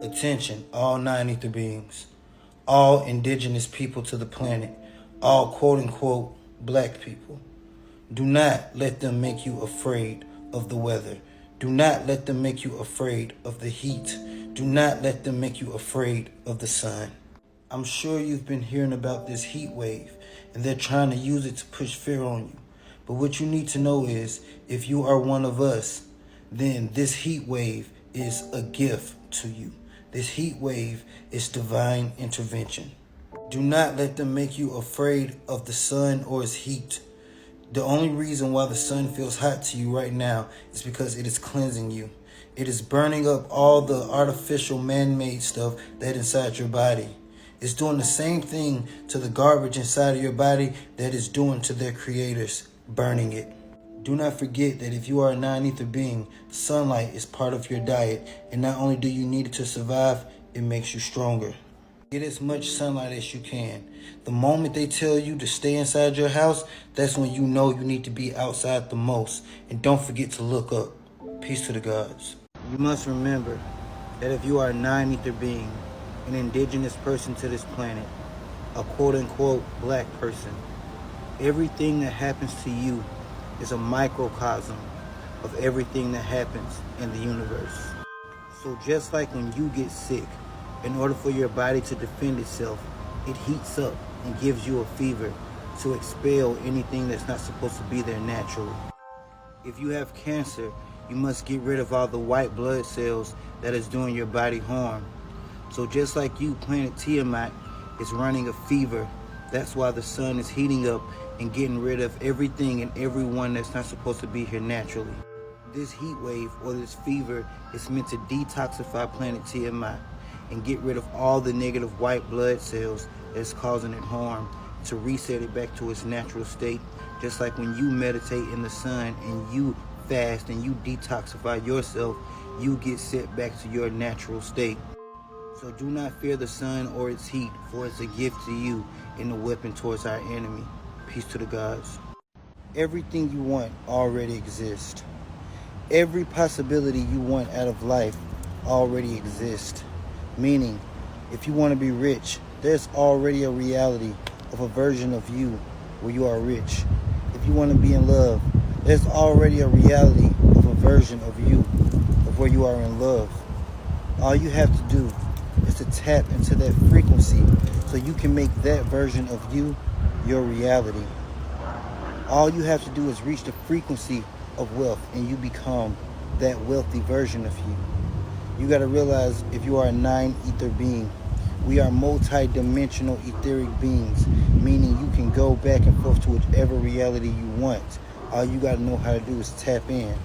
Attention, all non-ether beings, all indigenous people to the planet, all quote-unquote black people. Do not let them make you afraid of the weather. Do not let them make you afraid of the heat. Do not let them make you afraid of the sun. I'm sure you've been hearing about this heat wave, and they're trying to use it to push fear on you. But what you need to know is, if you are one of us, then this heat wave is a gift to you. This heat wave is divine intervention. Do not let them make you afraid of the sun or its heat. The only reason why the sun feels hot to you right now is because it is cleansing you. It is burning up all the artificial man-made stuff that's inside your body. It's doing the same thing to the garbage inside of your body that it's doing to their creators, burning it. Do not forget that if you are a non-ether being, sunlight is part of your diet, and not only do you need it to survive, it makes you stronger. Get as much sunlight as you can. The moment they tell you to stay inside your house, that's when you know you need to be outside the most. And don't forget to look up. Peace to the gods. You must remember that if you are a non-ether being, an indigenous person to this planet, a quote-unquote black person, everything that happens to you is a microcosm of everything that happens in the universe. So just like when you get sick, in order for your body to defend itself, it heats up and gives you a fever to expel anything that's not supposed to be there naturally. If you have cancer, you must get rid of all the white blood cells that is doing your body harm. So just like you, planet Tiamat is running a fever. That's why the sun is heating up and getting rid of everything and everyone that's not supposed to be here naturally. This heat wave or this fever is meant to detoxify planet Tiamat and get rid of all the negative white blood cells that's causing it harm, to reset it back to its natural state. Just like when you meditate in the sun and you fast and you detoxify yourself, you get set back to your natural state. So do not fear the sun or its heat, for it's a gift to you and a weapon towards our enemy. Peace to the gods. Everything you want already exists. Every possibility you want out of life already exists. Meaning, if you want to be rich, there's already a reality of a version of you where you are rich. If you want to be in love, there's already a reality of a version of you of where you are in love. All you have to do is to tap into that frequency so you can make that version of you your reality. All you have to do is reach the frequency of wealth and you become that wealthy version of you. You got to realize, if you are a non-ether being, we are multi-dimensional etheric beings, meaning you can go back and forth to whichever reality you want. All you got to know how to do is tap in.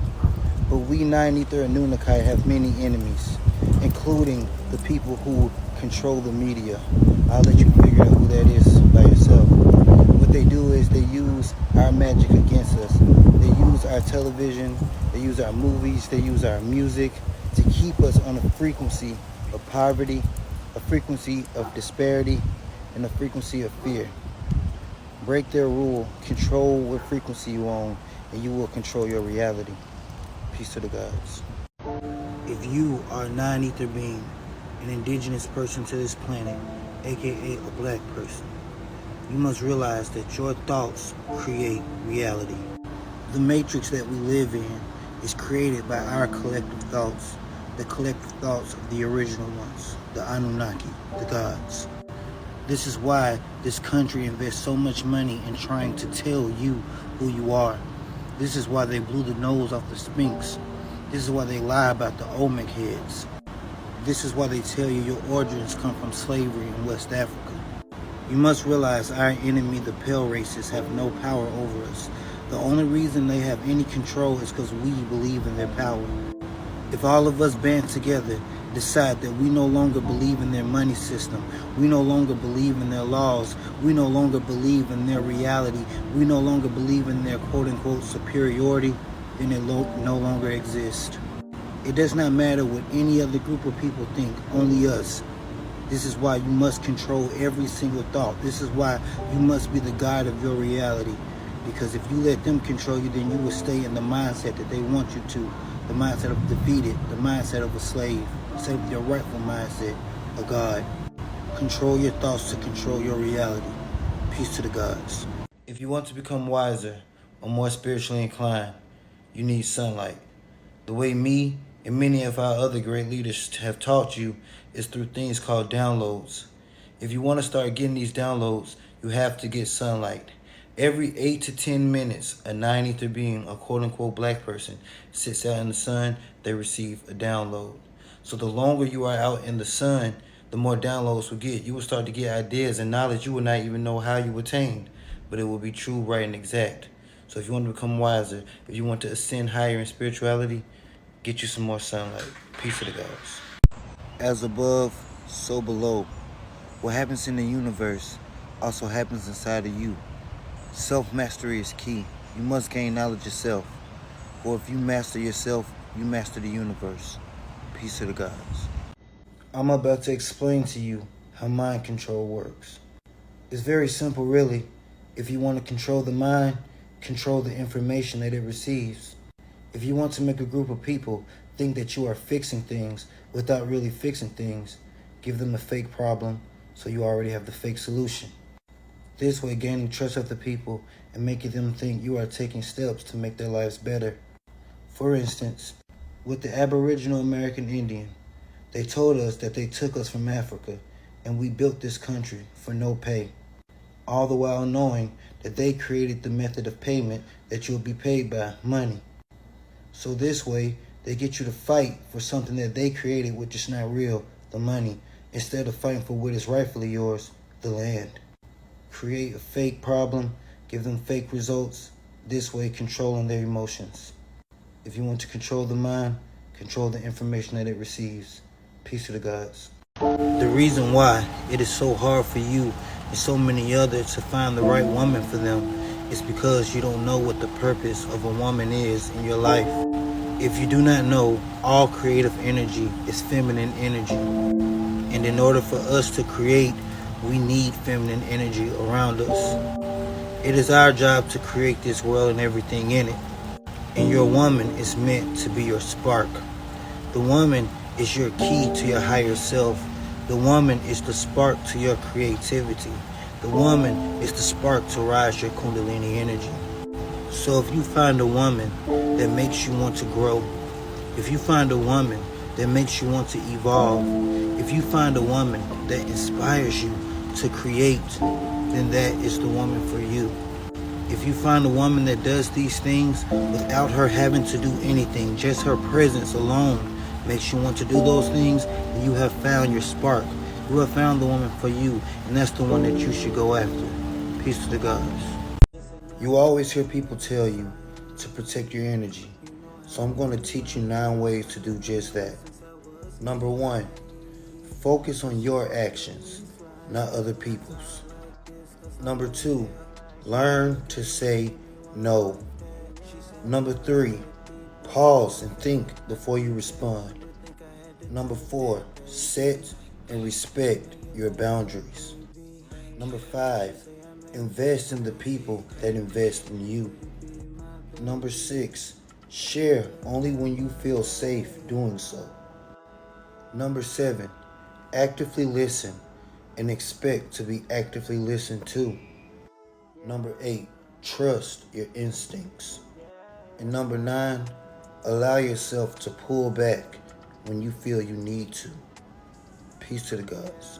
But we non-ether and Anunnaki have many enemies, including the people who control the media. I'll let you figure out who that is by yourself. What they do is they use our magic against us. They use our television, they use our movies, they use our music to keep us on a frequency of poverty, a frequency of disparity, and a frequency of fear. Break their rule, control what frequency you own, and you will control your reality. Peace to the gods. If you are a non-ether being, an indigenous person to this planet, aka a black person, you must realize that your thoughts create reality. The matrix that we live in is created by our collective thoughts, the collective thoughts of the original ones, the Anunnaki, the gods. This is why this country invests so much money in trying to tell you who you are. This is why they blew the nose off the Sphinx. This is why they lie about the Olmec heads. This is why they tell you your origins come from slavery in West Africa. You must realize our enemy, the pale races, have no power over us. The only reason they have any control is because we believe in their power. If all of us band together, decide that we no longer believe in their money system, we no longer believe in their laws, we no longer believe in their reality, we no longer believe in their quote-unquote superiority, then it no longer exists. It does not matter what any other group of people think, only us. This is why you must control every single thought. This is why you must be the god of your reality. Because if you let them control you, then you will stay in the mindset that they want you to. The mindset of defeated, the mindset of a slave. instead of your rightful mindset of God. Control your thoughts to control your reality. Peace to the gods. If you want to become wiser or more spiritually inclined, you need sunlight. The way me and many of our other great leaders have taught you is through things called downloads. If you want to start getting these downloads, you have to get sunlight. Every 8 to 10 minutes, a 9 ether being, a quote unquote black person, sits out in the sun, they receive a download. So the longer you are out in the sun, the more downloads you get. You will start to get ideas and knowledge you will not even know how you attained, but it will be true, right, and exact. So if you want to become wiser, if you want to ascend higher in spirituality, get you some more sunlight. Peace to the gods. As above, so below. What happens in the universe also happens inside of you. Self-mastery is key. You must gain knowledge yourself. For if you master yourself, you master the universe. Peace to the gods. I'm about to explain to you how mind control works. It's very simple, really. If you want to control the mind, control the information that it receives. If you want to make a group of people think that you are fixing things without really fixing things, give them a fake problem so you already have the fake solution. This way, gaining trust of the people and making them think you are taking steps to make their lives better. For instance, with the Aboriginal American Indian, they told us that they took us from Africa and we built this country for no pay, all the while knowing that they created the method of payment that you'll be paid by, money. So this way, they get you to fight for something that they created which is not real, the money, instead of fighting for what is rightfully yours, the land. Create a fake problem, give them fake results, this way controlling their emotions. If you want to control the mind, control the information that it receives. Peace to the gods. The reason why it is so hard for you and so many others to find the right woman for them is because you don't know what the purpose of a woman is in your life. If you do not know, all creative energy is feminine energy. And in order for us to create, we need feminine energy around us. It is our job to create this world and everything in it. And your woman is meant to be your spark. The woman is your key to your higher self. The woman is the spark to your creativity. The woman is the spark to rise your Kundalini energy. So if you find a woman that makes you want to grow, if you find a woman that makes you want to evolve, if you find a woman that inspires you to create, then that is the woman for you. If you find a woman that does these things without her having to do anything, just her presence alone makes you want to do those things, then you have found your spark. You have found the woman for you, and that's the one that you should go after. Peace to the gods. You always hear people tell you to protect your energy. So I'm going to teach you 9 ways to do just that. Number 1, focus on your actions, not other people's. Number 2, learn to say no. Number 3, pause and think before you respond. Number 4, set and respect your boundaries. Number 5, invest in the people that invest in you. Number 6, share only when you feel safe doing so. Number 7, actively listen and expect to be actively listened to. Number 8, trust your instincts. And number 9, allow yourself to pull back when you feel you need to. Peace to the gods.